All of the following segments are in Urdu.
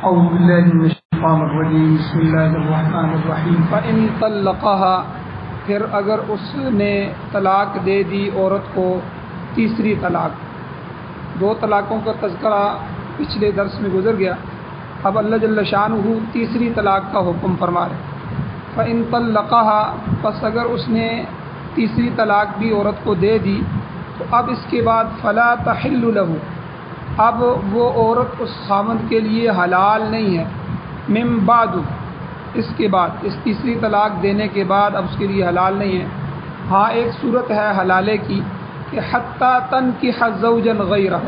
اعوذ باللہ من الشیطان الرجیم بسم اللہ الرحمن الرحیم فَإِن طَلَّقَهَا پھر اگر اس نے طلاق دے دی عورت کو تیسری طلاق. دو طلاقوں کا تذکرہ پچھلے درس میں گزر گیا. اب اللہ جل شانہ تیسری طلاق کا حکم فرما رہے. فَإِن طَلَّقَهَا پس اگر اس نے تیسری طلاق بھی عورت کو دے دی تو اب اس کے بعد فَلَا تَحِلُّ لَهُ اب وہ عورت اس خاوند کے لیے حلال نہیں ہے. من بعد اس کے بعد اس تیسری طلاق دینے کے بعد اب اس کے لیے حلال نہیں ہے. ہاں ایک صورت ہے حلالے کی کہ حتیٰ تنکح زوجا غیرہ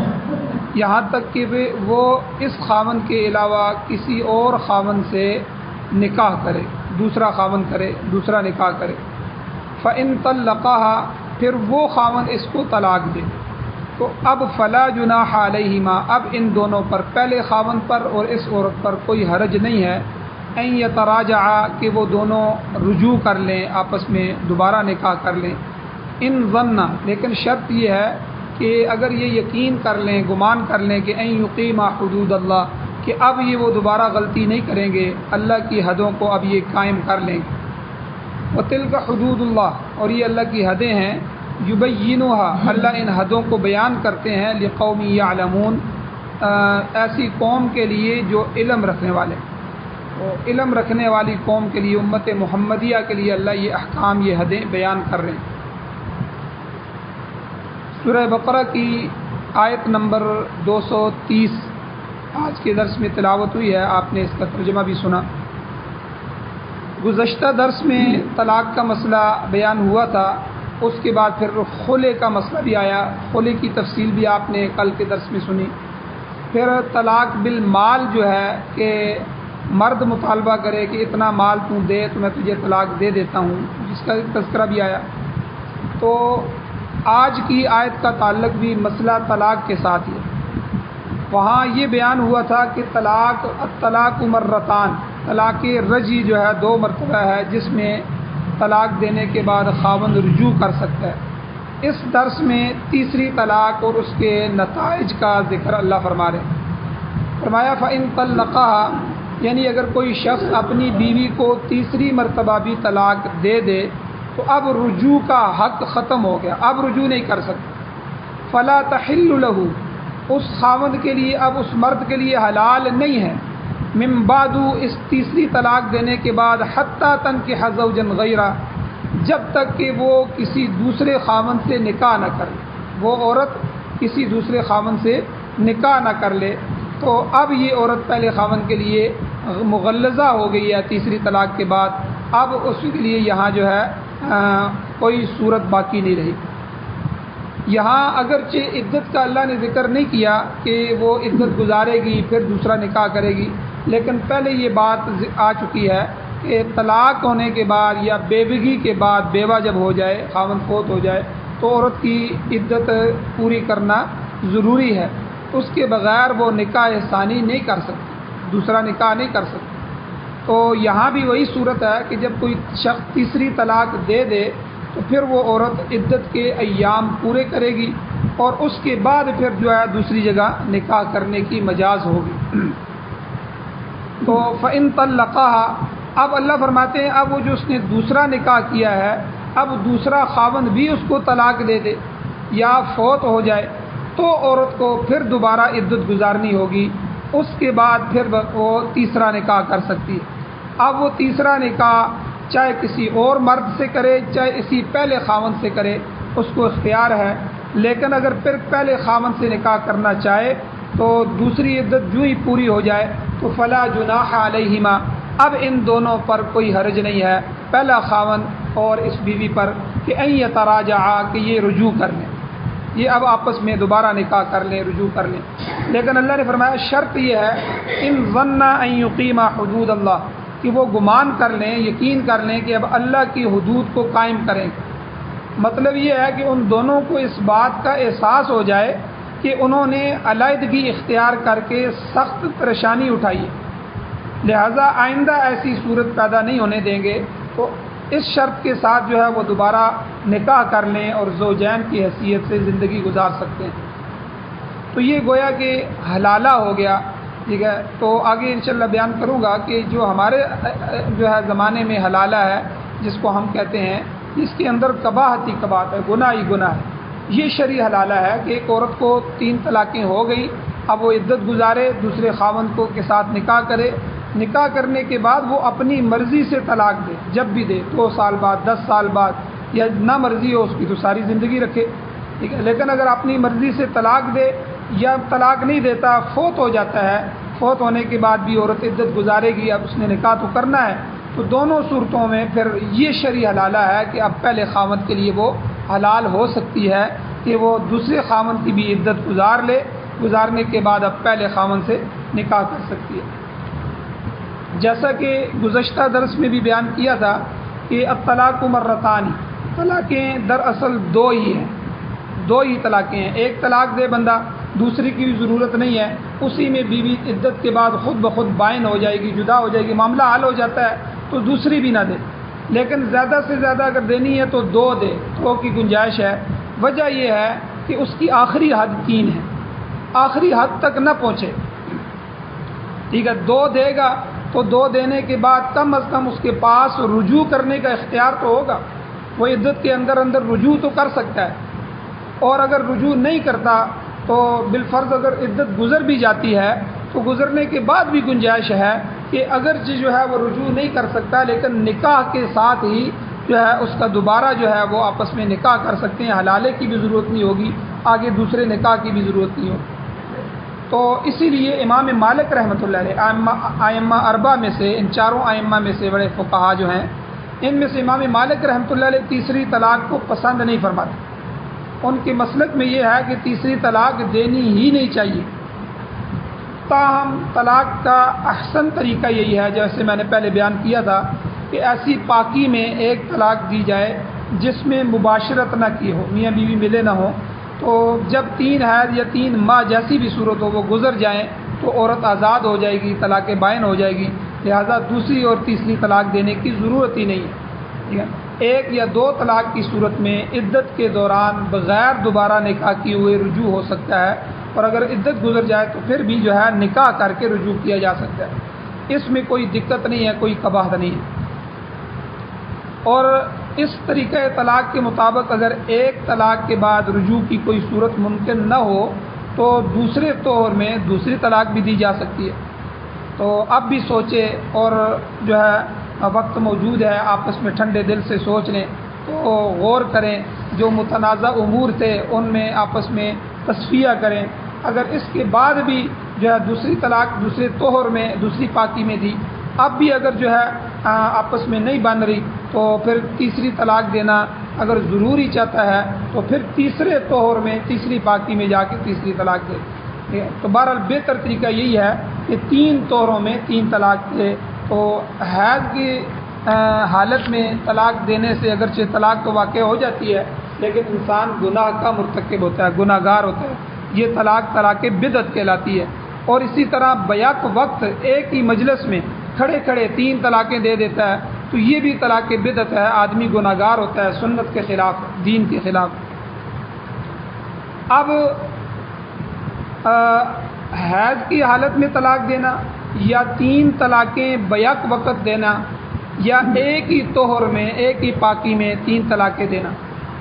یہاں تک کہ وہ اس خاوند کے علاوہ کسی اور خاوند سے نکاح کرے، دوسرا خاوند کرے، دوسرا نکاح کرے. فَإِن طَلَّقَهَا پھر وہ خاوند اس کو طلاق دے تو اب فلا جناح علیہما اب ان دونوں پر، پہلے خاوند پر اور اس عورت پر کوئی حرج نہیں ہے ان یتراجعا کہ وہ دونوں رجوع کر لیں، آپس میں دوبارہ نکاح کر لیں. ان ظنّا لیکن شرط یہ ہے کہ اگر یہ یقین کر لیں، گمان کر لیں کہ ان یقیما حدود اللہ کہ اب یہ وہ دوبارہ غلطی نہیں کریں گے، اللہ کی حدوں کو اب یہ قائم کر لیں گے. وتلک حدود اللہ اور یہ اللہ کی حدیں ہیں. یبینها اللہ ان حدوں کو بیان کرتے ہیں لقوم یعلمون ایسی قوم کے لیے جو علم رکھنے والے، علم رکھنے والی قوم کے لیے، امت محمدیہ کے لیے اللہ یہ احکام، یہ حدیں بیان کر رہے ہیں. سورہ بقرہ کی آیت نمبر 230 آج کے درس میں تلاوت ہوئی ہے، آپ نے اس کا ترجمہ بھی سنا. گزشتہ درس میں طلاق کا مسئلہ بیان ہوا تھا، اس کے بعد پھر خلع کا مسئلہ بھی آیا. خلع کی تفصیل بھی آپ نے کل کے درس میں سنی. پھر طلاق بالمال جو ہے کہ مرد مطالبہ کرے کہ اتنا مال تو دے تو میں تجھے طلاق دے دیتا ہوں، جس کا تذکرہ بھی آیا. تو آج کی آیت کا تعلق بھی مسئلہ طلاق کے ساتھ ہے. وہاں یہ بیان ہوا تھا کہ الطلاق مرتان، طلاق رجعی جو ہے 2 مرتبہ ہے، جس میں طلاق دینے کے بعد خاوند رجوع کر سکتا ہے. اس درس میں تیسری طلاق اور اس کے نتائج کا ذکر اللہ فرما رہے ہیں. فرمایا فَإِن طَلَّقَهَا یعنی اگر کوئی شخص اپنی بیوی کو تیسری مرتبہ بھی طلاق دے دے تو اب رجوع کا حق ختم ہو گیا، اب رجوع نہیں کر سکتا. فَلَا تَحِلُّ لَهُ اس خاوند کے لیے، اب اس مرد کے لیے حلال نہیں ہے. من بعد اس تیسری طلاق دینے کے بعد حتیٰ تنکح زوجا غیرہ جب تک کہ وہ کسی دوسرے خاوند سے نکاح نہ کر لے، وہ عورت کسی دوسرے خاوند سے نکاح نہ کر لے. تو اب یہ عورت پہلے خاوند کے لیے مغلظہ ہو گئی ہے تیسری طلاق کے بعد. اب اس کے لیے یہاں جو ہے کوئی صورت باقی نہیں رہی. یہاں اگرچہ عدت کا اللہ نے ذکر نہیں کیا کہ وہ عدت گزارے گی پھر دوسرا نکاح کرے گی، لیکن پہلے یہ بات آ چکی ہے کہ طلاق ہونے کے بعد یا بیوگی کے بعد، بیوہ جب ہو جائے، خاوند فوت ہو جائے تو عورت کی عدت پوری کرنا ضروری ہے. اس کے بغیر وہ نکاح ثانی نہیں کر سکتی، دوسرا نکاح نہیں کر سکتی. تو یہاں بھی وہی صورت ہے کہ جب کوئی شخص تیسری طلاق دے دے تو پھر وہ عورت عدت کے ایام پورے کرے گی اور اس کے بعد پھر جو ہے دوسری جگہ نکاح کرنے کی مجاز ہوگی. تو فَإِن طَلَّقَهَا اب اللہ فرماتے ہیں اب وہ جو اس نے دوسرا نکاح کیا ہے، اب دوسرا خاوند بھی اس کو طلاق دے دے یا فوت ہو جائے تو عورت کو پھر دوبارہ عدت گزارنی ہوگی. اس کے بعد پھر وہ تیسرا نکاح کر سکتی ہے. اب وہ تیسرا نکاح چاہے کسی اور مرد سے کرے چاہے اسی پہلے خاوند سے کرے، اس کو اختیار ہے. لیکن اگر پھر پہلے خاوند سے نکاح کرنا چاہے تو دوسری عدت جو ہی پوری ہو جائے تو فلا جناح علیہما اب ان دونوں پر کوئی حرج نہیں ہے، پہلا خاوند اور اس بیوی پر، کہ ان یتراجعا کہ یہ رجوع کر لیں، یہ اب آپس میں دوبارہ نکاح کر لیں، رجوع کر لیں. لیکن اللہ نے فرمایا شرط یہ ہے ان ظنّا ان یقیما حدود اللہ کہ وہ گمان کر لیں، یقین کر لیں کہ اب اللہ کی حدود کو قائم کریں. مطلب یہ ہے کہ ان دونوں کو اس بات کا احساس ہو جائے کہ انہوں نے علیحدگی اختیار کر کے سخت پریشانی اٹھائی ہے، لہذا آئندہ ایسی صورت پیدا نہیں ہونے دیں گے. تو اس شرط کے ساتھ جو ہے وہ دوبارہ نکاح کر لیں اور زوجین کی حیثیت سے زندگی گزار سکتے ہیں. تو یہ گویا کہ حلالہ ہو گیا. ٹھیک ہے، تو آگے انشاءاللہ بیان کروں گا کہ جو ہمارے جو ہے زمانے میں حلالہ ہے جس کو ہم کہتے ہیں، اس کے اندر قباحت ہی قباحت ہے، گناہ ہی گناہ ہے۔ یہ شرعی حلالہ ہے کہ ایک عورت کو 3 طلاقیں ہو گئی، اب وہ عدت گزارے، دوسرے خاوند کو کے ساتھ نکاح کرے، نکاح کرنے کے بعد وہ اپنی مرضی سے طلاق دے، جب بھی دے، 2 سال بعد، 10 سال بعد، یا نہ مرضی ہو اس کی تو ساری زندگی رکھے، ٹھیک ہے۔ لیکن اگر اپنی مرضی سے طلاق دے یا طلاق نہیں دیتا، فوت ہو جاتا ہے، فوت ہونے کے بعد بھی عورت عدت گزارے گی، اب اس نے نکاح تو کرنا ہے، تو دونوں صورتوں میں پھر یہ شرعی حلالہ ہے کہ اب پہلے خاوند کے لیے وہ حلال ہو سکتی ہے کہ وہ دوسرے خاوند کی بھی عدت گزار لے، گزارنے کے بعد اب پہلے خاوند سے نکاح کر سکتی ہے۔ جیسا کہ گزشتہ درس میں بھی بیان کیا تھا کہ الطلاق مرتان، طلاقیں دراصل 2 ہی ہیں، 2 ہی طلاقیں ہیں۔ ایک طلاق دے بندہ، دوسری کی بھی ضرورت نہیں ہے، اسی میں بیوی عدت کے بعد خود بخود بائن ہو جائے گی، جدا ہو جائے گی، معاملہ حل ہو جاتا ہے تو دوسری بھی نہ دے۔ لیکن زیادہ سے زیادہ اگر دینی ہے تو 2 دے، 2 کی گنجائش ہے۔ وجہ یہ ہے کہ اس کی آخری حد 3 ہے، آخری حد تک نہ پہنچے، ٹھیک ہے۔ 2 دے گا تو 2 دینے کے بعد کم از کم اس کے پاس رجوع کرنے کا اختیار تو ہوگا، وہ عدت کے اندر رجوع تو کر سکتا ہے، اور اگر رجوع نہیں کرتا تو بالفرض اگر عدت گزر بھی جاتی ہے تو گزرنے کے بعد بھی گنجائش ہے کہ اگر جو ہے وہ رجوع نہیں کر سکتا لیکن نکاح کے ساتھ ہی جو ہے اس کا دوبارہ جو ہے وہ آپس میں نکاح کر سکتے ہیں، حلالے کی بھی ضرورت نہیں ہوگی، آگے دوسرے نکاح کی بھی ضرورت نہیں ہوگی۔ تو اسی لیے امام مالک رحمۃ اللہ علیہ ائمہ اربعہ میں سے، ان 4 ائمہ میں سے بڑے فقہا جو ہیں، ان میں سے امام مالک رحمۃ اللہ علیہ تیسری طلاق کو پسند نہیں فرماتے۔ ان کے مسلک میں یہ ہے کہ تیسری طلاق دینی ہی نہیں چاہیے۔ تاہم طلاق کا احسن طریقہ یہی ہے، جیسے میں نے پہلے بیان کیا تھا، کہ ایسی پاکی میں ایک طلاق دی جائے جس میں مباشرت نہ کی ہو، میاں بیوی ملے نہ ہوں، تو جب 3 حیض یا 3 ماہ جیسی بھی صورت ہو وہ گزر جائیں تو عورت آزاد ہو جائے گی، طلاق بائن ہو جائے گی، لہذا دوسری اور تیسری طلاق دینے کی ضرورت ہی نہیں ہے، ٹھیک ہے۔ 1 یا 2 طلاق کی صورت میں عدت کے دوران بغیر دوبارہ نکاح کیے ہوئے رجوع ہو سکتا ہے، اور اگر عدت گزر جائے تو پھر بھی جو ہے نکاح کر کے رجوع کیا جا سکتا ہے، اس میں کوئی دقت نہیں ہے، کوئی قباحت نہیں ہے۔ اور اس طریقہ طلاق کے مطابق اگر ایک طلاق کے بعد رجوع کی کوئی صورت ممکن نہ ہو تو دوسرے طور میں دوسری طلاق بھی دی جا سکتی ہے۔ تو اب بھی سوچے اور جو ہے وقت موجود ہے، آپس میں ٹھنڈے دل سے سوچ لیں، تو غور کریں، جو متنازع امور تھے ان میں آپس میں تصفیہ کریں۔ اگر اس کے بعد بھی جو ہے دوسری طلاق دوسرے طہر میں دوسری پاکی میں دی، اب بھی اگر جو ہے آپس میں نہیں بن رہی تو پھر تیسری طلاق دینا اگر ضروری چاہتا ہے تو پھر تیسرے طہر میں تیسری پاکی میں جا کے تیسری طلاق دے۔ تو بہرحال بہتر طریقہ یہی ہے کہ 3 طہروں میں 3 طلاق دے۔ تو حیض کی حالت میں طلاق دینے سے اگرچہ طلاق تو واقع ہو جاتی ہے لیکن انسان گناہ کا مرتکب ہوتا ہے، گناہ گار ہوتا ہے، یہ طلاق بدعت کہلاتی ہے۔ اور اسی طرح بیک وقت ایک ہی مجلس میں کھڑے کھڑے 3 طلاقیں دے دیتا ہے تو یہ بھی طلاق بدعت ہے، آدمی گناہ گار ہوتا ہے، سنت کے خلاف، دین کے خلاف۔ اب حیض کی حالت میں طلاق دینا یا 3 طلاقیں بیک وقت دینا یا ایک ہی طہر میں ایک ہی پاکی میں 3 طلاقیں دینا،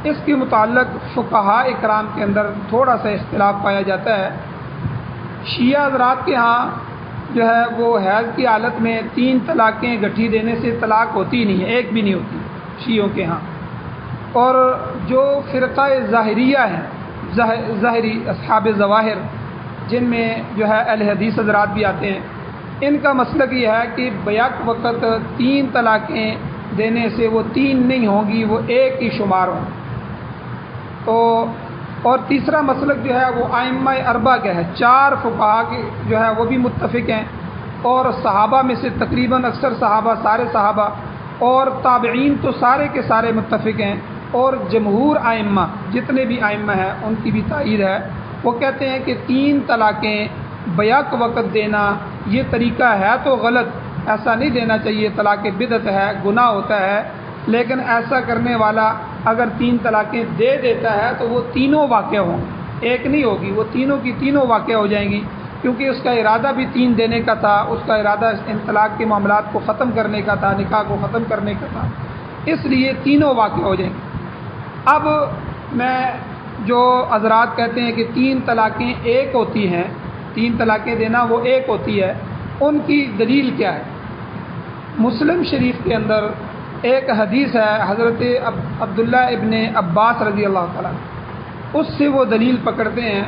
اس کے متعلق فقہاء اکرام کے اندر تھوڑا سا اختلاف پایا جاتا ہے۔ شیعہ حضرات کے ہاں جو ہے وہ حیض کی حالت میں 3 طلاقیں گٹھی دینے سے طلاق ہوتی نہیں ہے، ایک بھی نہیں ہوتی شیعوں کے ہاں۔ اور جو فرقہ ظاہریہ ہیں، ظاہری اصحاب ظواہر، جن میں جو ہے اہل حدیث حضرات بھی آتے ہیں، ان کا مسلک یہ ہے کہ بیک وقت 3 طلاقیں دینے سے وہ 3 نہیں ہوں گی، وہ ایک ہی شمار ہوں۔ تو اور تیسرا مسلک جو ہے وہ ائمہ اربعہ کا ہے، 4 فقہا کے جو ہے وہ بھی متفق ہیں، اور صحابہ میں سے تقریباً اکثر صحابہ، سارے صحابہ اور تابعین تو سارے کے سارے متفق ہیں، اور جمہور ائمہ جتنے بھی ائمہ ہیں ان کی بھی تائید ہے۔ وہ کہتے ہیں کہ 3 طلاقیں بیک وقت دینا یہ طریقہ ہے تو غلط، ایسا نہیں دینا چاہیے، طلاق بدعت ہے، گناہ ہوتا ہے، لیکن ایسا کرنے والا اگر 3 طلاقیں دے دیتا ہے تو وہ تینوں واقع ہوں، ایک نہیں ہوگی، وہ تینوں کی تینوں واقع ہو جائیں گی، کیونکہ اس کا ارادہ بھی 3 دینے کا تھا، اس کا ارادہ ان طلاق کے معاملات کو ختم کرنے کا تھا، نکاح کو ختم کرنے کا تھا، اس لیے تینوں واقع ہو جائیں گے۔ اب میں جو حضرات کہتے ہیں کہ 3 طلاقیں ایک ہوتی ہیں، 3 طلاقیں دینا وہ ایک ہوتی ہے، ان کی دلیل کیا ہے؟ مسلم شریف کے اندر ایک حدیث ہے حضرت عبداللہ ابن عباس رضی اللہ تعالیٰ، اس سے وہ دلیل پکڑتے ہیں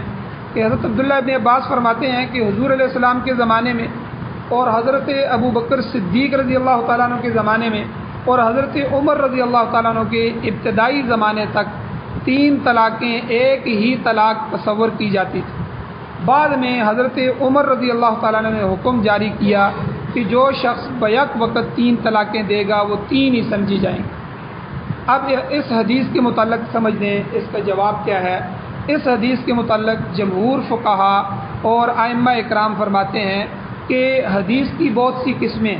کہ حضرت عبداللہ ابن عباس فرماتے ہیں کہ حضور علیہ السلام کے زمانے میں اور حضرت ابو بکر صدیق رضی اللہ تعالیٰ عنہ کے زمانے میں اور حضرت عمر رضی اللہ تعالیٰ عنہ کے ابتدائی زمانے تک 3 طلاقیں ایک ہی طلاق تصور کی جاتی تھی۔ بعد میں حضرت عمر رضی اللہ تعالیٰ عنہ نے حکم جاری کیا کہ جو شخص بیک وقت 3 طلاقیں دے گا وہ 3 ہی سمجھی جائیں گی۔ اب اس حدیث کے متعلق سمجھ لیں اس کا جواب کیا ہے۔ اس حدیث کے متعلق جمہور فقہا اور ائمہ اکرام فرماتے ہیں کہ حدیث کی بہت سی قسمیں،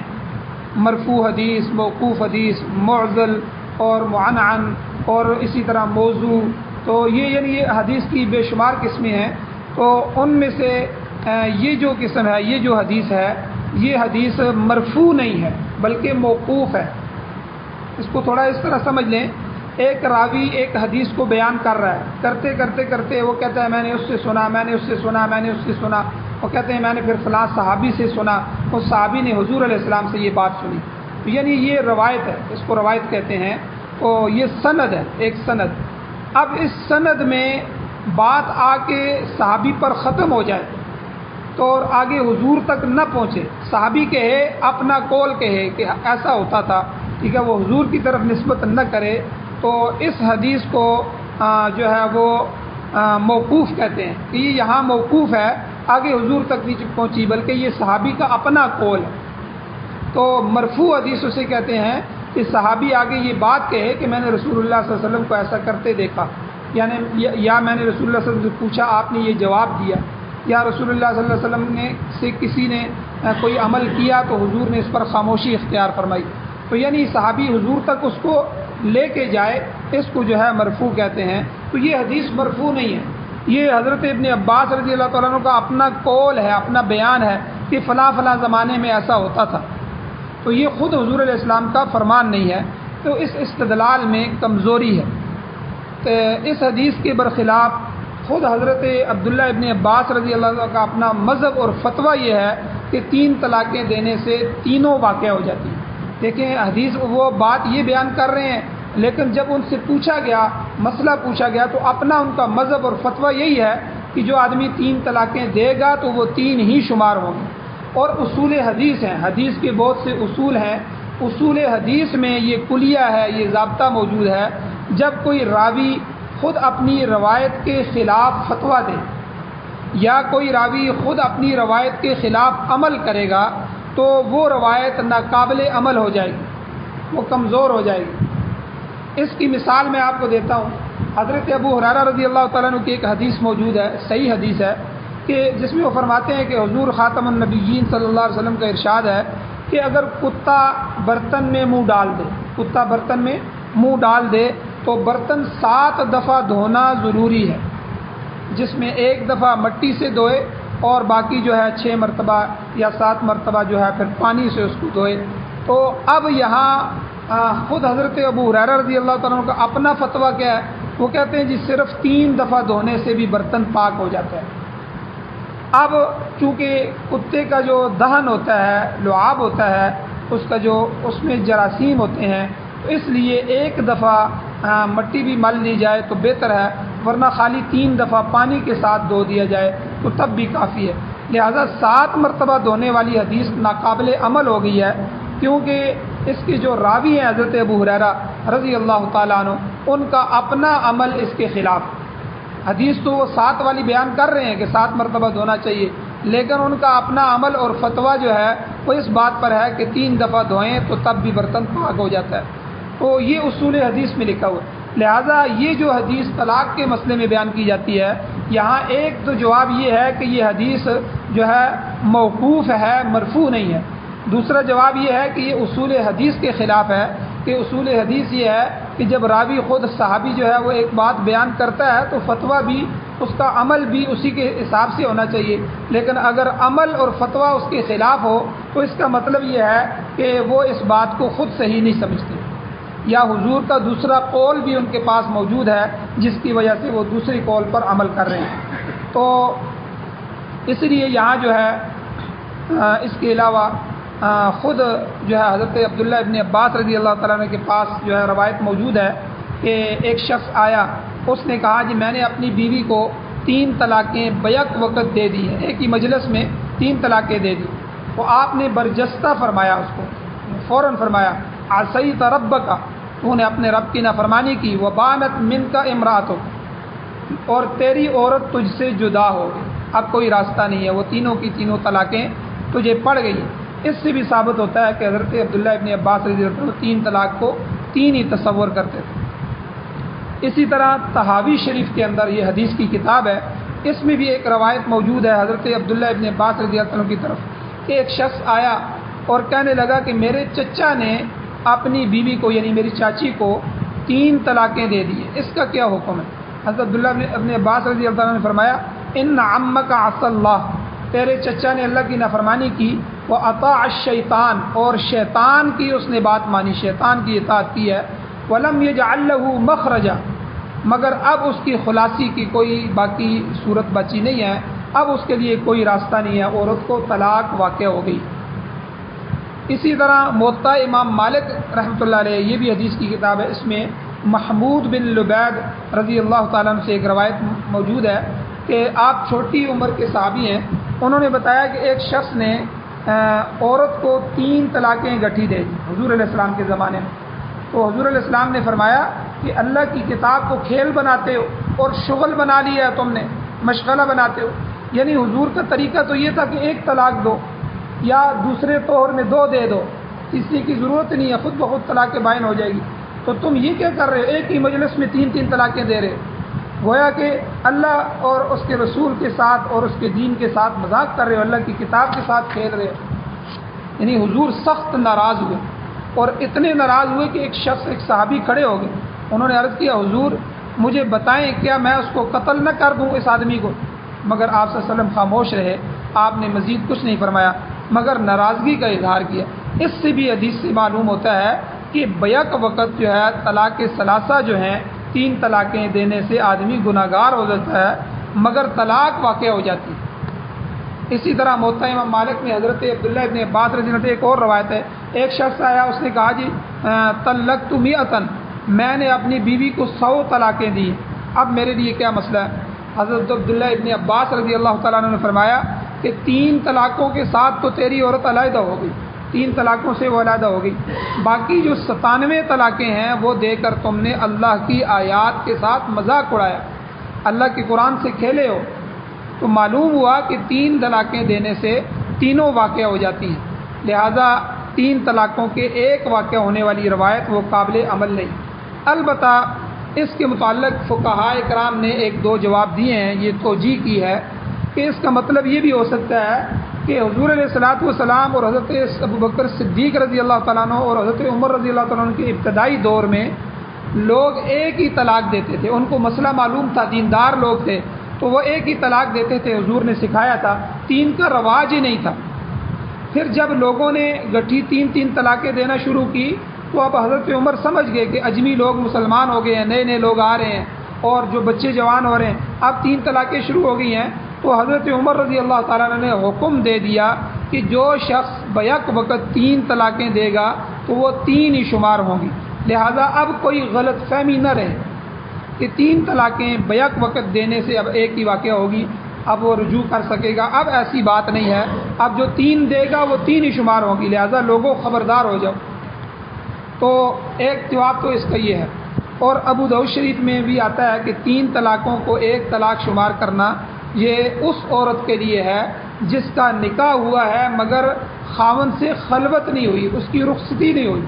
مرفوع حدیث، موقوف حدیث، معضل اور معنعن اور اسی طرح موضوع، تو یہ حدیث کی بے شمار قسمیں ہیں۔ تو ان میں سے یہ جو قسم ہے، یہ جو حدیث ہے، یہ حدیث مرفوع نہیں ہے بلکہ موقوف ہے۔ اس کو تھوڑا اس طرح سمجھ لیں، ایک راوی ایک حدیث کو بیان کر رہا ہے، کرتے کرتے کرتے وہ کہتا ہے میں نے اس سے سنا، میں نے اس سے سنا، میں نے اس سے سنا، وہ کہتے ہیں میں نے پھر فلاں صحابی سے سنا، اس صحابی نے حضور علیہ السلام سے یہ بات سنی، تو یعنی یہ روایت ہے، اس کو روایت کہتے ہیں۔ تو یہ سند ہے، ایک سند۔ اب اس سند میں بات آ کے صحابی پر ختم ہو جائے تو اور آگے حضور تک نہ پہنچے، صحابی کہے، اپنا قول کہے کہ ایسا ہوتا تھا، ٹھیک ہے، وہ حضور کی طرف نسبت نہ کرے، تو اس حدیث کو جو ہے وہ موقوف کہتے ہیں کہ یہ یہاں موقوف ہے، آگے حضور تک نہیں پہنچی بلکہ یہ صحابی کا اپنا قول ہے۔ تو مرفوع حدیث اسے کہتے ہیں کہ صحابی آگے یہ بات کہے کہ میں نے رسول اللہ صلی اللہ علیہ وسلم کو ایسا کرتے دیکھا، یعنی یا میں نے رسول اللہ صلی اللہ علیہ وسلم سے پوچھا، آپ نے یہ جواب دیا، یا رسول اللہ صلی اللہ علیہ وسلم نے سے کسی نے کوئی عمل کیا تو حضور نے اس پر خاموشی اختیار فرمائی، تو یعنی صحابی حضور تک اس کو لے کے جائے، اس کو جو ہے مرفوع کہتے ہیں۔ تو یہ حدیث مرفوع نہیں ہے، یہ حضرت ابن عباس رضی اللہ تعالیٰ عنہ کا اپنا قول ہے، اپنا بیان ہے کہ فلاں فلاں زمانے میں ایسا ہوتا تھا، تو یہ خود حضور علیہ السلام کا فرمان نہیں ہے، تو اس استدلال میں کمزوری ہے۔ تو اس حدیث کے برخلاف خود حضرت عبداللہ ابن عباس رضی اللہ عنہ کا اپنا مذہب اور فتویٰ یہ ہے کہ 3 طلاقیں دینے سے تینوں واقع ہو جاتی ہیں۔ دیکھیں حدیث وہ بات یہ بیان کر رہے ہیں، لیکن جب ان سے پوچھا گیا، مسئلہ پوچھا گیا، تو اپنا ان کا مذہب اور فتویٰ یہی ہے کہ جو آدمی 3 طلاقیں دے گا تو وہ 3 ہی شمار ہوں گے۔ اور اصول حدیث ہیں، حدیث کے بہت سے اصول ہیں، اصول حدیث میں یہ کلیہ ہے، یہ ضابطہ موجود ہے، جب کوئی راوی خود اپنی روایت کے خلاف فتویٰ دے یا کوئی راوی خود اپنی روایت کے خلاف عمل کرے گا تو وہ روایت ناقابل عمل ہو جائے گی، وہ کمزور ہو جائے گی۔ اس کی مثال میں آپ کو دیتا ہوں، حضرت ابو ہریرہ رضی اللہ تعالیٰ عنہ کی ایک حدیث موجود ہے، صحیح حدیث ہے، کہ جس میں وہ فرماتے ہیں کہ حضور خاتم النبیین صلی اللہ علیہ وسلم کا ارشاد ہے کہ اگر کتا برتن میں منہ ڈال دے، کتا برتن میں منہ ڈال دے تو برتن 7 دفعہ دھونا ضروری ہے، جس میں 1 دفعہ مٹی سے دھوئے اور باقی جو ہے 6 مرتبہ یا 7 مرتبہ جو ہے پھر پانی سے اس کو دھوئے۔ تو اب یہاں خود حضرت ابو ہریرہ رضی اللہ تعالیٰ عنہ کا اپنا فتویٰ کیا ہے، وہ کہتے ہیں جی صرف 3 دفعہ دھونے سے بھی برتن پاک ہو جاتا ہے۔ اب چونکہ کتے کا جو دہن ہوتا ہے، لعاب ہوتا ہے، اس میں جراثیم ہوتے ہیں، تو اس لیے 1 دفعہ مٹی بھی مل لی جائے تو بہتر ہے، ورنہ خالی 3 دفعہ پانی کے ساتھ دھو دیا جائے تو تب بھی کافی ہے۔ لہذا 7 مرتبہ دھونے والی حدیث ناقابل عمل ہو گئی ہے، کیونکہ اس کے جو راوی ہیں حضرت ابو ہریرہ رضی اللہ تعالیٰ عنہ، ان کا اپنا عمل اس کے خلاف۔ حدیث تو وہ 7 والی بیان کر رہے ہیں کہ 7 مرتبہ دھونا چاہیے، لیکن ان کا اپنا عمل اور فتویٰ جو ہے وہ اس بات پر ہے کہ 3 دفعہ دھوئیں تو تب بھی برتن پاک ہو جاتا ہے۔ تو یہ اصول حدیث میں لکھا ہوا ہے۔ لہٰذا یہ جو حدیث طلاق کے مسئلے میں بیان کی جاتی ہے، یہاں ایک تو جواب یہ ہے کہ یہ حدیث جو ہے موقوف ہے، مرفوع نہیں ہے۔ دوسرا جواب یہ ہے کہ یہ اصول حدیث کے خلاف ہے، کہ اصول حدیث یہ ہے کہ جب راوی خود صحابی جو ہے وہ ایک بات بیان کرتا ہے تو فتویٰ بھی اس کا عمل بھی اسی کے حساب سے ہونا چاہیے، لیکن اگر عمل اور فتویٰ اس کے خلاف ہو تو اس کا مطلب یہ ہے کہ وہ اس بات کو خود صحیح نہیں سمجھتے، یا حضور کا دوسرا قول بھی ان کے پاس موجود ہے جس کی وجہ سے وہ دوسری قول پر عمل کر رہے ہیں۔ تو اس لیے یہاں جو ہے اس کے علاوہ خود جو ہے حضرت عبداللہ ابن عباس رضی اللہ تعالیٰ عنہ کے پاس جو ہے روایت موجود ہے کہ ایک شخص آیا، اس نے کہا جی میں نے اپنی بیوی کو 3 طلاقیں بیک وقت دے دی ہیں، ایک ہی مجلس میں 3 طلاقیں دے دی۔ تو آپ نے برجستہ فرمایا، اس کو فوراً فرمایا عصیت ربک، تو نے اپنے رب کی نافرمانی کی، وبانت منک امرأتک، اور تیری عورت تجھ سے جدا ہو گئی، اب کوئی راستہ نہیں ہے، وہ تینوں کی تینوں طلاقیں تجھے پڑ گئی۔ اس سے بھی ثابت ہوتا ہے کہ حضرت عبداللہ ابن عباس رضی اللہ عنہ 3 طلاق کو 3 ہی تصور کرتے تھے۔ اسی طرح طحاوی شریف کے اندر یہ حدیث کی کتاب ہے، اس میں بھی ایک روایت موجود ہے حضرت عبداللہ ابن عباس رضی اللہ عنہ کی طرف کہ ایک شخص آیا اور کہنے لگا کہ میرے چچا نے اپنی بیوی کو یعنی میری چاچی کو 3 طلاقیں دے دی، اس کا کیا حکم ہے؟ حضرت عبداللہ ابن عباس رضی اللہ عنہ نے فرمایا ان عمک عصى اللہ، تیرے چچا نے اللہ کی نافرمانی کی، وَأَطَاعَ الشَّيْطَانَ، اور شیطان کی اس نے بات مانی، شیطان کی اطاعت کی ہے، وَلَمْ يَجْعَلْ لَهُ مَخْرَجًا، مگر اب اس کی خلاصی کی کوئی باقی صورت بچی نہیں ہے، اب اس کے لیے کوئی راستہ نہیں ہے، عورت کو طلاق واقع ہو گئی۔ اسی طرح موطا امام مالک رحمۃ اللہ علیہ، یہ بھی حدیث کی کتاب ہے، اس میں محمود بن لبید رضی اللہ تعالیٰ عنہ سے ایک روایت موجود ہے کہ آپ چھوٹی عمر کے صحابی ہیں، انہوں نے بتایا کہ ایک شخص نے عورت کو 3 طلاقیں گٹھی دے دی حضور علیہ السلام کے زمانے میں، تو حضور علیہ السلام نے فرمایا کہ اللہ کی کتاب کو کھیل بناتے ہو اور شغل بنا لیا ہے تم نے، مشغلہ بناتے ہو، یعنی حضور کا طریقہ تو یہ تھا کہ 1 طلاق دو یا دوسرے طور میں 2 دے دو، کسی کی ضرورت نہیں ہے، خود بخود طلاق بائن ہو جائے گی، تو تم یہ کیا کر رہے ہو، ایک ہی مجلس میں 3 طلاقیں دے رہے ہو، گویا کہ اللہ اور اس کے رسول کے ساتھ اور اس کے دین کے ساتھ مذاق کر رہے ہو، اللہ کی کتاب کے ساتھ کھیل رہے ہو۔ یعنی حضور سخت ناراض ہوئے، اور اتنے ناراض ہوئے کہ ایک شخص، ایک صحابی کھڑے ہو گئے، انہوں نے عرض کیا حضور مجھے بتائیں کیا میں اس کو قتل نہ کر دوں اس آدمی کو، مگر آپ صلی اللہ علیہ وسلم خاموش رہے، آپ نے مزید کچھ نہیں فرمایا مگر ناراضگی کا اظہار کیا۔ اس سے بھی حدیث سے معلوم ہوتا ہے کہ بیک وقت جو ہے طلاق ثلاثہ جو ہیں 3 طلاقیں دینے سے آدمی گناہگار ہو جاتا ہے مگر طلاق واقع ہو جاتی ہے۔ اسی طرح موطا امام مالک میں حضرت عبداللہ ابن عباس رضی اللہ عنہ ایک اور روایت ہے، ایک شخص آیا، اس نے کہا جی طلقت 100، میں نے اپنی بیوی کو 100 طلاقیں دی، اب میرے لیے کیا مسئلہ ہے؟ حضرت عبداللہ ابن عباس رضی اللہ تعالیٰ عنہ نے فرمایا کہ 3 طلاقوں کے ساتھ تو تیری عورت علیحدہ ہو گئی، 3 طلاقوں سے وہ علیحدہ ہو گئی، باقی جو 97 طلاقیں ہیں وہ دے کر تم نے اللہ کی آیات کے ساتھ مذاق اڑایا، اللہ کے قرآن سے کھیلے ہو۔ تو معلوم ہوا کہ 3 طلاقیں دینے سے تینوں واقع ہو جاتی ہیں، لہذا 3 طلاقوں کے ایک واقع ہونے والی روایت وہ قابل عمل نہیں۔ البتہ اس کے متعلق فقہائے کرام نے 1-2 جواب دیے ہیں، یہ توجیہ کی ہے کہ اس کا مطلب یہ بھی ہو سکتا ہے کہ حضور علیہ الصلوۃ والسلام اور حضرت ابوبکر صدیق رضی اللہ تعالیٰ عنہ اور حضرت عمر رضی اللہ تعالیٰ عنہ کے ابتدائی دور میں لوگ ایک ہی طلاق دیتے تھے، ان کو مسئلہ معلوم تھا، دیندار لوگ تھے، تو وہ ایک ہی طلاق دیتے تھے، حضور نے سکھایا تھا، 3 کا رواج ہی نہیں تھا۔ پھر جب لوگوں نے گٹھی 3 طلاقیں دینا شروع کی تو اب حضرت عمر سمجھ گئے کہ اجمی لوگ مسلمان ہو گئے ہیں، نئے نئے لوگ آ رہے ہیں اور جو بچے جوان ہو رہے ہیں، اب 3 طلاقیں شروع ہو گئی ہیں، تو حضرت عمر رضی اللہ تعالیٰ عنہ نے حکم دے دیا کہ جو شخص بیک وقت 3 طلاقیں دے گا تو وہ 3 ہی شمار ہوں گی، لہذا اب کوئی غلط فہمی نہ رہے کہ 3 طلاقیں بیک وقت دینے سے اب ایک ہی واقع ہوگی، اب وہ رجوع کر سکے گا، اب ایسی بات نہیں ہے، اب جو 3 دے گا وہ 3 ہی شمار ہوں گی، لہذا لوگوں خبردار ہو جاؤ۔ تو ایک جواب تو اس کا یہ ہے، اور ابو داؤد شریف میں بھی آتا ہے کہ 3 طلاقوں کو 1 طلاق شمار کرنا یہ اس عورت کے لیے ہے جس کا نکاح ہوا ہے مگر خاوند سے خلوت نہیں ہوئی، اس کی رخصتی نہیں ہوئی۔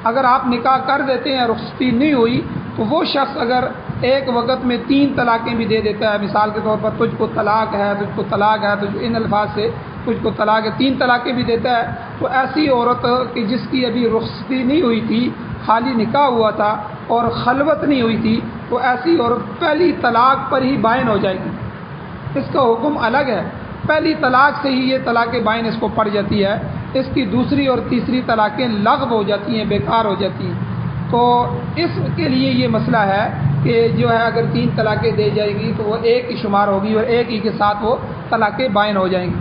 اگر آپ نکاح کر دیتے ہیں، رخصتی نہیں ہوئی، تو وہ شخص اگر ایک وقت میں 3 طلاقیں بھی دے دیتا ہے، مثال کے طور پر تجھ کو طلاق ہے، تجھ کو طلاق ہے، تجھ ان الفاظ سے تجھ کو طلاق ہے، 3 طلاقیں بھی دیتا ہے، تو ایسی عورت کہ جس کی ابھی رخصتی نہیں ہوئی تھی، خالی نکاح ہوا تھا، اور خلوت نہیں ہوئی تھی تو ایسی عورت پہلی طلاق پر ہی بائن ہو جائے گی، اس کا حکم الگ ہے، پہلی طلاق سے ہی یہ طلاق بائن اس کو پڑ جاتی ہے، اس کی دوسری اور تیسری طلاقیں لغو ہو جاتی ہیں، بیکار ہو جاتی ہیں۔ تو اس کے لیے یہ مسئلہ ہے کہ جو ہے اگر 3 طلاقیں دے جائے گی تو وہ ایک ہی شمار ہوگی اور ایک ہی کے ساتھ وہ طلاقیں بائن ہو جائیں گی۔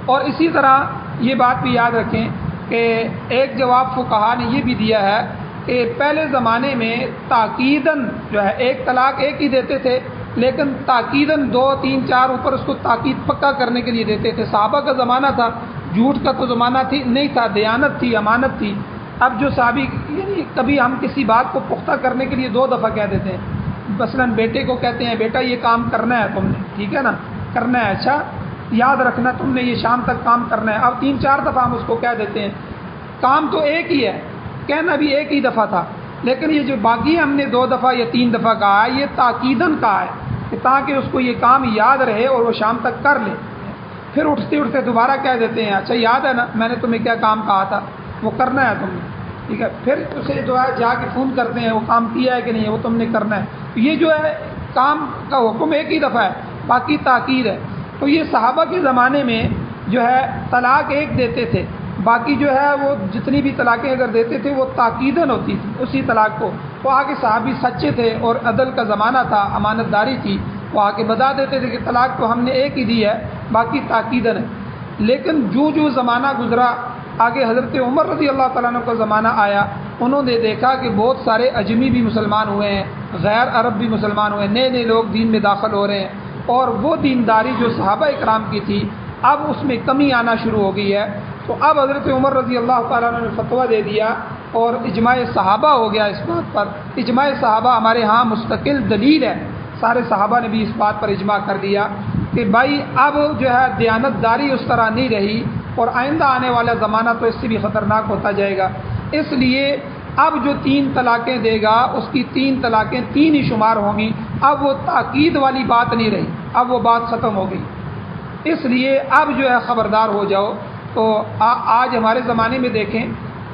اور اسی طرح یہ بات بھی یاد رکھیں کہ ایک جواب فقہا نے یہ بھی دیا ہے کہ پہلے زمانے میں تاکیداً جو ہے ایک طلاق ایک ہی دیتے تھے، لیکن تاکیداً 2 3 4 اوپر اس کو تاکید پکا کرنے کے لیے دیتے تھے۔ صحابہ کا زمانہ تھا، جھوٹ کا تو زمانہ نہیں تھا، دیانت تھی، امانت تھی۔ اب جو صحابی یعنی کبھی ہم کسی بات کو پختہ کرنے کے لیے 2 دفعہ کہہ دیتے ہیں، مثلاً بیٹے کو کہتے ہیں بیٹا یہ کام کرنا ہے تم نے، ٹھیک ہے نا، کرنا ہے، اچھا یاد رکھنا تم نے یہ شام تک کام کرنا ہے۔ اب 3 4 دفعہ ہم اس کو کہہ دیتے ہیں، کام تو ایک ہی ہے، کہنا بھی ایک ہی دفعہ تھا، لیکن یہ جو باقی ہم نے 2 دفعہ یا 3 دفعہ کہا ہے یہ تاکیداً کہا ہے کہ تاکہ اس کو یہ کام یاد رہے اور وہ شام تک کر لے۔ پھر اٹھتے اٹھتے دوبارہ کہہ دیتے ہیں اچھا یاد ہے نا میں نے تمہیں کیا کام کہا تھا، وہ کرنا ہے تم نے، ٹھیک ہے۔ پھر اسے جو ہے جا کے فون کرتے ہیں وہ کام کیا ہے کہ نہیں، وہ تم نے کرنا ہے۔ یہ جو ہے کام کا حکم ایک ہی دفعہ ہے، باقی تاکید ہے۔ تو یہ صحابہ کے زمانے میں جو ہے طلاق ایک دیتے تھے، باقی جو ہے وہ جتنی بھی طلاقیں اگر دیتے تھے وہ تاکیداً ہوتی تھی اسی طلاق کو۔ تو آگے صحابی سچے تھے اور عدل کا زمانہ تھا، امانت داری تھی، وہ آگے بتا دیتے تھے کہ طلاق تو ہم نے ایک ہی دی ہے، باقی تاکیداً ہے۔ لیکن جو زمانہ گزرا، آگے حضرت عمر رضی اللہ تعالیٰ عنہ کا زمانہ آیا، انہوں نے دیکھا کہ بہت سارے اجمی بھی مسلمان ہوئے ہیں، غیر عرب بھی مسلمان ہوئے ہیں، نئے نئے لوگ دین میں داخل ہو رہے ہیں، اور وہ دینداری جو صحابہ اکرام کی تھی اب اس میں کمی آنا شروع ہو گئی ہے۔ تو اب حضرت عمر رضی اللہ تعالیٰ عنہ نے فتویٰ دے دیا اور اجماع صحابہ ہو گیا اس بات پر۔ اجماع صحابہ ہمارے ہاں مستقل دلیل ہے، سارے صحابہ نے بھی اس بات پر اجماع کر دیا کہ بھائی اب جو ہے دیانت داری اس طرح نہیں رہی اور آئندہ آنے والا زمانہ تو اس سے بھی خطرناک ہوتا جائے گا، اس لیے اب جو 3 طلاقیں دے گا اس کی 3 طلاقیں 3 ہی شمار ہوں گی۔ اب وہ تاکید والی بات نہیں رہی، اب وہ بات ختم ہو گئی، اس لیے اب جو ہے خبردار ہو جاؤ۔ تو آج ہمارے زمانے میں دیکھیں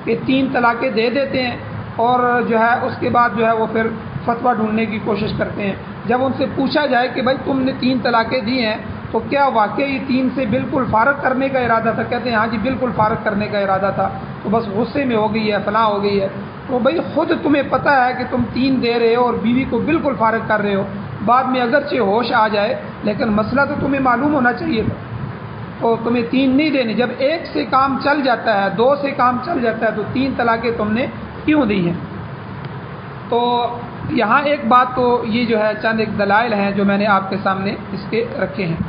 کہ 3 طلاقیں دے دیتے ہیں اور جو ہے اس کے بعد جو ہے وہ پھر فتویٰ ڈھونڈنے کی کوشش کرتے ہیں۔ جب ان سے پوچھا جائے کہ بھائی تم نے 3 طلاقیں دی ہیں تو کیا واقعی 3 سے بالکل فارغ کرنے کا ارادہ تھا، کہتے ہیں ہاں جی بالکل فارغ کرنے کا ارادہ تھا، تو بس غصے میں ہو گئی ہے، فلاں ہو گئی ہے۔ تو بھائی خود تمہیں پتہ ہے کہ تم 3 دے رہے ہو اور بیوی کو بالکل فارغ کر رہے ہو، بعد میں اگرچہ ہوش آ جائے لیکن مسئلہ تو تمہیں معلوم ہونا چاہیے تھا، تو تمہیں 3 نہیں دینی۔ جب 1 سے کام چل جاتا ہے، 2 سے کام چل جاتا ہے تو 3 طلاقیں تم نے کیوں دی ہیں؟ تو یہاں ایک بات تو یہ جو ہے چند ایک دلائل ہیں جو میں نے آپ کے سامنے اس کے رکھے ہیں،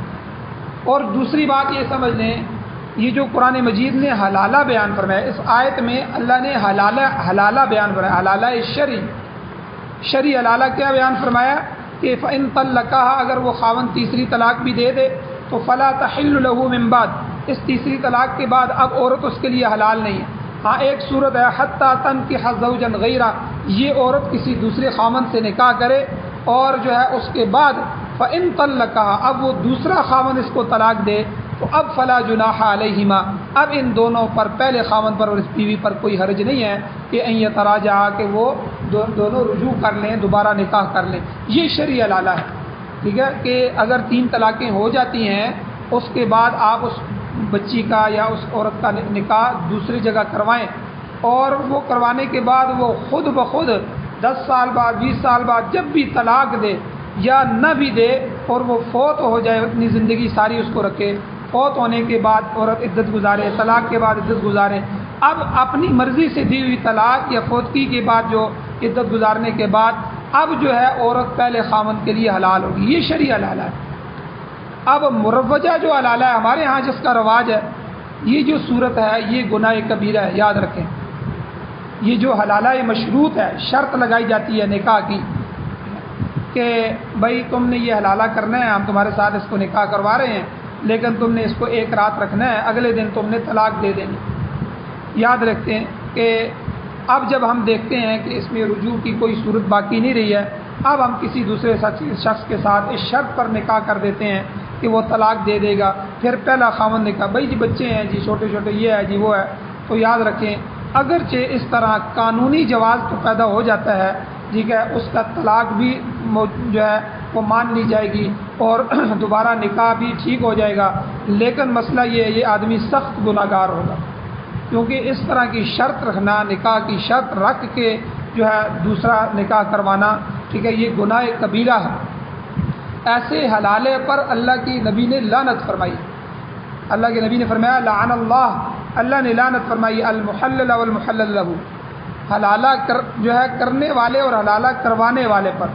اور دوسری بات یہ سمجھ لیں یہ جو قرآن مجید نے حلالہ بیان فرمایا، اس آیت میں اللہ نے حلالہ بیان فرمایا، حلالہ شرعی حلالہ کیا بیان فرمایا کہ فَإِن طَلَّقَهَا، اگر وہ خاوند تیسری طلاق بھی دے دے تو فَلَا تَحِلُّ لَهُ مِن بَعْدُ، اس تیسری طلاق کے بعد اب عورت اس کے لیے حلال نہیں ہے۔ ہاں ایک صورت ہے حتیٰ تنکح زوجا غیرہ، یہ عورت کسی دوسرے خاوند سے نکاح کرے اور جو ہے اس کے بعد فَإِن طَلَّقَهَا، اب وہ دوسرا خاوند اس کو طلاق دے تو اب فلا جناح علیہما، اب ان دونوں پر، پہلے خاوند پر اور اس بیوی پر کوئی حرج نہیں ہے کہ ان یتراجعا، کہ وہ دونوں رجوع کر لیں، دوبارہ نکاح کر لیں۔ یہ شرعی حلالہ ہے، ٹھیک ہے، کہ اگر 3 طلاقیں ہو جاتی ہیں اس کے بعد آپ اس بچی کا یا اس عورت کا نکاح دوسری جگہ کروائیں، اور وہ کروانے کے بعد وہ خود بخود 10 سال بعد 20 سال بعد جب بھی طلاق دے یا نہ بھی دے اور وہ فوت ہو جائے، اپنی زندگی ساری اس کو رکھے، فوت ہونے کے بعد عورت عدت گزارے، طلاق کے بعد عدت گزارے، اب اپنی مرضی سے دی ہوئی طلاق یا فوتگی کے بعد جو عدت گزارنے کے بعد اب جو ہے عورت پہلے خاوند کے لیے حلال ہوگی، یہ شرعی حلالہ ہے۔ اب مروجہ جو حلالہ ہے ہمارے ہاں جس کا رواج ہے، یہ جو صورت ہے یہ گناہ کبیرہ ہے، یاد رکھیں۔ یہ جو حلالہ مشروط ہے، شرط لگائی جاتی ہے نکاح کی کہ بھائی تم نے یہ حلالہ کرنا ہے، ہم تمہارے ساتھ اس کو نکاح کروا رہے ہیں، لیکن تم نے اس کو 1 رات رکھنا ہے، اگلے دن تم نے طلاق دے دینی۔ یاد رکھتے ہیں کہ اب جب ہم دیکھتے ہیں کہ اس میں رجوع کی کوئی صورت باقی نہیں رہی ہے، اب ہم کسی دوسرے شخص کے ساتھ اس شرط پر نکاح کر دیتے ہیں کہ وہ طلاق دے دے گا، پھر پہلا خاوند نکاح، بھائی جی بچے ہیں جی چھوٹے چھوٹے، یہ ہے جی وہ ہے، تو یاد رکھیں اگرچہ اس طرح قانونی جواز تو پیدا ہو جاتا ہے، ٹھیک ہے، اس کا طلاق بھی جو ہے وہ مان لی جائے گی اور دوبارہ نکاح بھی ٹھیک ہو جائے گا، لیکن مسئلہ یہ آدمی سخت گناہ گار ہوگا، کیونکہ اس طرح کی شرط رکھنا، نکاح کی شرط رکھ کے جو ہے دوسرا نکاح کروانا، ٹھیک ہے، یہ گناہ کبیرہ ہے۔ ایسے حلالے پر اللہ کی نبی نے لعنت فرمائی، اللہ کے نبی نے فرمایا لعن اللہ نے لعنت فرمائی المحلل والمحلل له، حلالہ جو ہے کرنے والے اور حلالہ کروانے والے پر،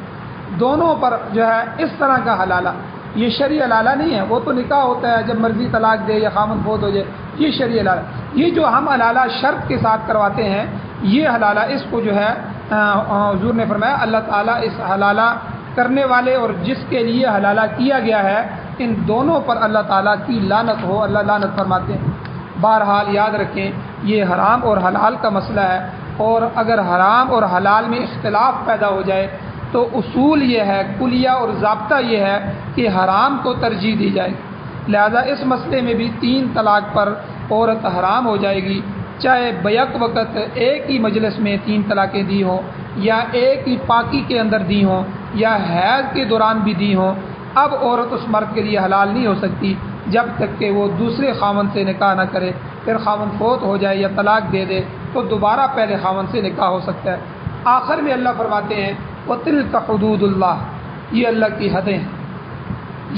دونوں پر جو ہے اس طرح کا حلالہ، یہ شرعی حلالہ نہیں ہے، وہ تو نکاح ہوتا ہے جب مرضی طلاق دے یا خامن فوت ہو جائے، یہ شرعی حلالہ۔ یہ جو ہم حلالہ شرط کے ساتھ کرواتے ہیں، یہ حلالہ، اس کو جو ہے حضور نے فرمایا اللہ تعالیٰ اس حلالہ کرنے والے اور جس کے لیے حلالہ کیا گیا ہے، ان دونوں پر اللہ تعالیٰ کی لعنت ہو، اللہ لعنت فرماتے ہیں۔ بہرحال یاد رکھیں یہ حرام اور حلال کا مسئلہ ہے، اور اگر حرام اور حلال میں اختلاف پیدا ہو جائے تو اصول یہ ہے، کلیہ اور ضابطہ یہ ہے کہ حرام کو ترجیح دی جائے گی، لہذا اس مسئلے میں بھی 3 طلاق پر عورت حرام ہو جائے گی، چاہے بیک وقت ایک ہی مجلس میں 3 طلاقیں دی ہوں یا ایک ہی پاکی کے اندر دی ہوں یا حیض کے دوران بھی دی ہوں۔ اب عورت اس مرد کے لیے حلال نہیں ہو سکتی جب تک کہ وہ دوسرے خاوند سے نکاح نہ کرے، پھر خاوند فوت ہو جائے یا طلاق دے دے تو دوبارہ پہلے خاوند سے نکاح ہو سکتا ہے۔ آخر میں اللہ فرماتے ہیں وَتِلْكَ حُدُودُ اللَّهِ، یہ اللہ کی حدیں ہیں،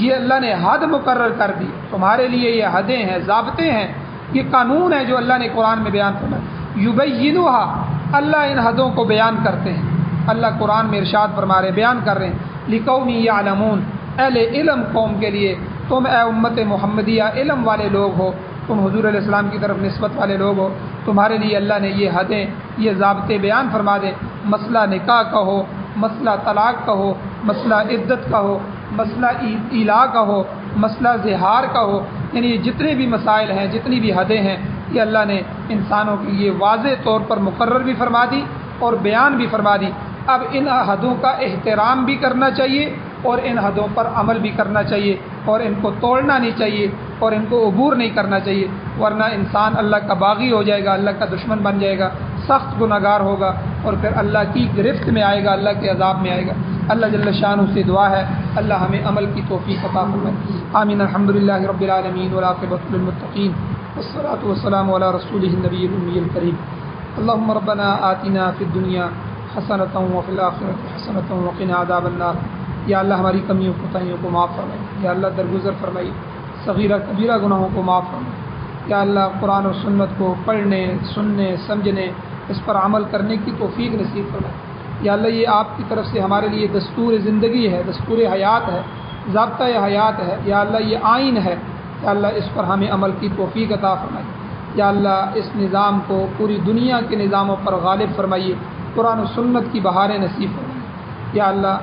یہ اللہ نے حد مقرر کر دی، تمہارے لیے یہ حدیں ہیں، ضابطے ہیں، یہ قانون ہے جو اللہ نے قرآن میں بیان فرمایا۔ یُبَيِّنُهَا، اللہ ان حدوں کو بیان کرتے ہیں، اللہ قرآن میں ارشاد فرما رہے ہیں، بیان کر رہے ہیں، لِقَوْمٍ يَعْلَمُونَ، اہل علم قوم کے لیے، تم اے امت محمدیہ علم والے لوگ ہو، تم حضور علیہ السلام کی طرف نسبت والے لوگ ہو، تمہارے لیے اللہ نے یہ حدیں، یہ ضابطے بیان فرما دیں، مسئلہ نکاح کا ہو، مسئلہ طلاق کا ہو، مسئلہ عدت کا ہو، مسئلہ ایلا کا ہو، مسئلہ زہار کا ہو، یعنی یہ جتنے بھی مسائل ہیں، جتنی بھی حدیں ہیں، یہ اللہ نے انسانوں کی یہ واضح طور پر مقرر بھی فرما دی اور بیان بھی فرما دی۔ اب ان حدوں کا احترام بھی کرنا چاہیے اور ان حدوں پر عمل بھی کرنا چاہیے اور ان کو توڑنا نہیں چاہیے اور ان کو عبور نہیں کرنا چاہیے، ورنہ انسان اللہ کا باغی ہو جائے گا، اللہ کا دشمن بن جائے گا، سخت گناہ گار ہوگا اور پھر اللہ کی گرفت میں آئے گا، اللہ کے عذاب میں آئے گا۔ اللہ جل شانہ سے دعا ہے اللہ ہمیں عمل کی توفیق عطا فرمائے۔ آمین۔ الحمدللہ رب العالمین والعاقبۃ للمتقین والصلاۃ والسلام علی رسولہ النبی الأمی الکریم۔ اللهم ربنا آتنا فی الدنیا حسنۃ وفی الآخرۃ حسنۃ وقنا عذاب النار۔ یا اللہ ہماری کمیوں کوتاہیوں کو معاف فرمائے، یا اللہ درگزر فرمائی، صغیرہ کبیرہ گناہوں کو معاف فرمائے، یا اللہ قرآن و سنت کو پڑھنے، سننے، سمجھنے، اس پر عمل کرنے کی توفیق نصیب فرمائے۔ یا اللہ یہ آپ کی طرف سے ہمارے لیے دستور زندگی ہے، دستور حیات ہے، ضابطہ حیات ہے، یا اللہ یہ آئین ہے، یا اللہ اس پر ہمیں عمل کی توفیق عطا فرمائے۔ یا اللہ اس نظام کو پوری دنیا کے نظاموں پر غالب فرمائیے، قرآن و سنت کی بہاریں نصیب فرمائیے۔ یا اللہ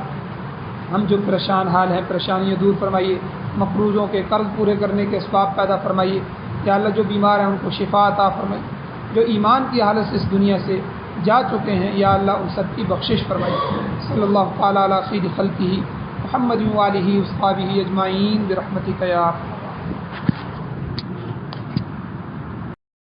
ہم جو پریشان حال ہیں پریشانیاں دور فرمائیے، مقروضوں کے قرض پورے کرنے کے اسباب پیدا فرمائیے۔ یا اللہ جو بیمار ہیں ان کو شفا عطا فرمائیے، جو ایمان کی حالت سے اس دنیا سے جا چکے ہیں یا اللہ ان سب کی بخشش فرمائیے۔ صلی اللہ تعالیٰ علی خیر خلقہ محمد و آلہ و اصحابہ اجمعین برحمتک یا ارحم۔